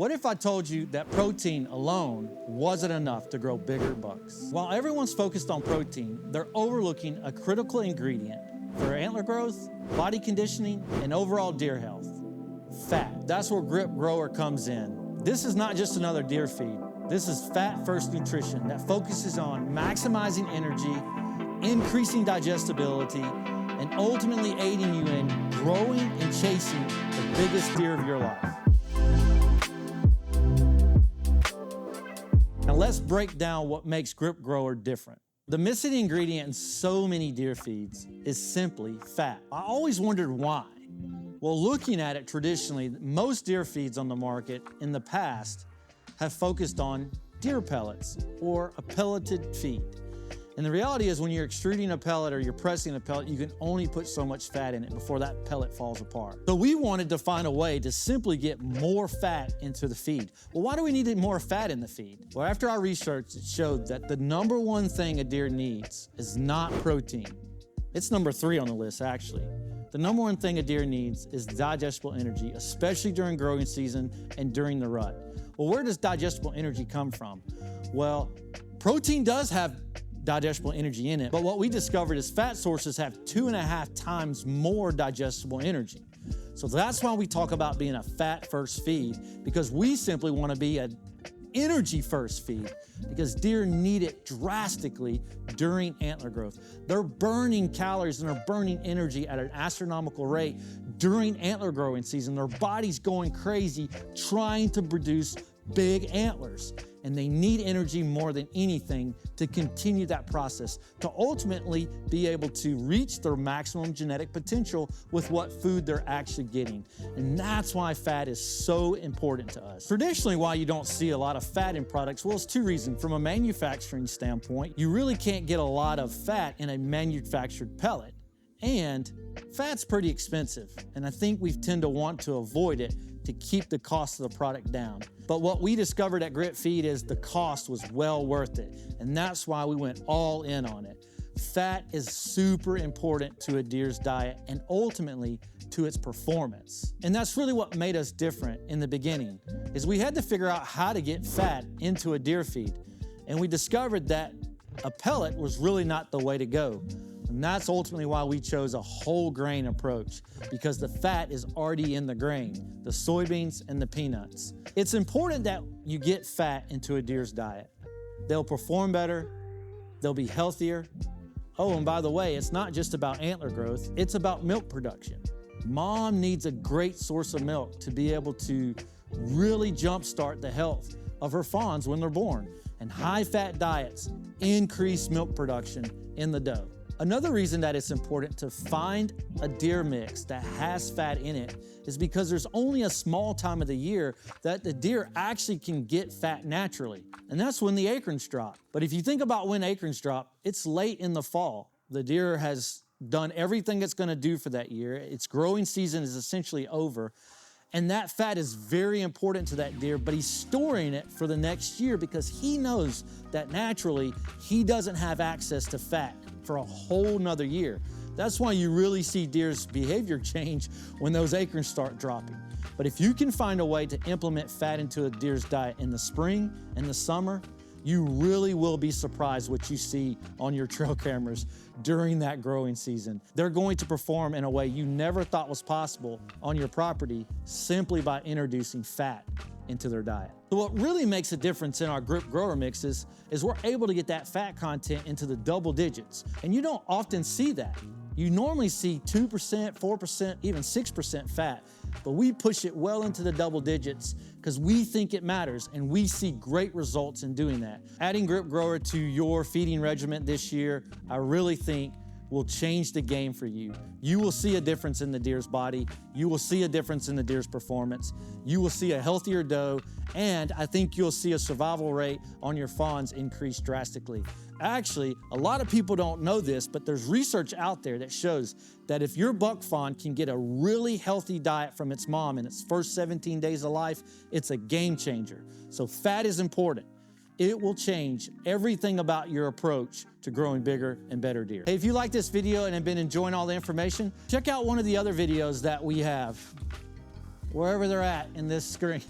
What if I told you that protein alone wasn't enough to grow bigger bucks? While everyone's focused on protein, they're overlooking a critical ingredient for antler growth, body conditioning, and overall deer health: fat. That's where Grip Grower comes in. This is not just another deer feed. This is fat-first nutrition that focuses on maximizing energy, increasing digestibility, and ultimately aiding you in growing and chasing the biggest deer of your life. Now let's break down what makes Grip Grower different. The missing ingredient in so many deer feeds is simply fat. I always wondered why. Well, looking at it traditionally, most deer feeds on the market in the past have focused on deer pellets or a pelleted feed. And the reality is when you're extruding a pellet or you're pressing a pellet, you can only put so much fat in it before that pellet falls apart. So we wanted to find a way to simply get more fat into the feed. Well, why do we need more fat in the feed? Well, after our research, it showed that the number one thing a deer needs is not protein. It's number 3 on the list, actually. The number one thing a deer needs is digestible energy, especially during growing season and during the rut. Well, where does digestible energy come from? Well, protein does have digestible energy in it, but what we discovered is fat sources have 2.5 times more digestible energy. So that's why we talk about being a fat-first feed, because we simply want to be an energy-first feed, because deer need it drastically during antler growth. They're burning calories and they're burning energy at an astronomical rate during antler growing season. Their body's going crazy trying to produce big antlers, and they need energy more than anything to continue that process, to ultimately be able to reach their maximum genetic potential with what food they're actually getting. And that's why fat is so important to us. Traditionally, why you don't see a lot of fat in products, well, it's 2 reasons. From a manufacturing standpoint, you really can't get a lot of fat in a manufactured pellet, and fat's pretty expensive, and I think we tend to want to avoid it to keep the cost of the product down. But what we discovered at Grit Feed is the cost was well worth it, and that's why we went all in on it. Fat is super important to a deer's diet and ultimately to its performance. And that's really what made us different in the beginning, is we had to figure out how to get fat into a deer feed. And we discovered that a pellet was really not the way to go. And that's ultimately why we chose a whole grain approach, because the fat is already in the grain, the soybeans and the peanuts. It's important that you get fat into a deer's diet. They'll perform better, they'll be healthier. Oh, and by the way, it's not just about antler growth, it's about milk production. Mom needs a great source of milk to be able to really jumpstart the health of her fawns when they're born. And high-fat diets increase milk production in the doe. Another reason that it's important to find a deer mix that has fat in it is because there's only a small time of the year that the deer actually can get fat naturally, and that's when the acorns drop. But if you think about when acorns drop, it's late in the fall. The deer has done everything it's gonna do for that year. Its growing season is essentially over, and that fat is very important to that deer, but he's storing it for the next year because he knows that naturally he doesn't have access to fat for a whole nother year. That's why you really see deer's behavior change when those acorns start dropping. But if you can find a way to implement fat into a deer's diet in the spring and the summer, you really will be surprised what you see on your trail cameras during that growing season. They're going to perform in a way you never thought was possible on your property simply by introducing fat into their diet. So what really makes a difference in our Grip Grower mixes is we're able to get that fat content into the double digits, and you don't often see that. You normally see 2%, 4%, even 6% fat, but we push it well into the double digits because we think it matters, and we see great results in doing that. Adding Grip Grower to your feeding regimen this year, I really think will change the game for you. You will see a difference in the deer's body. You will see a difference in the deer's performance. You will see a healthier doe, and I think you'll see a survival rate on your fawns increase drastically. Actually, a lot of people don't know this, but there's research out there that shows that if your buck fawn can get a really healthy diet from its mom in its first 17 days of life, it's a game changer. So fat is important. It will change everything about your approach to growing bigger and better deer. Hey, if you like this video and have been enjoying all the information, check out one of the other videos that we have, wherever they're at in this screen.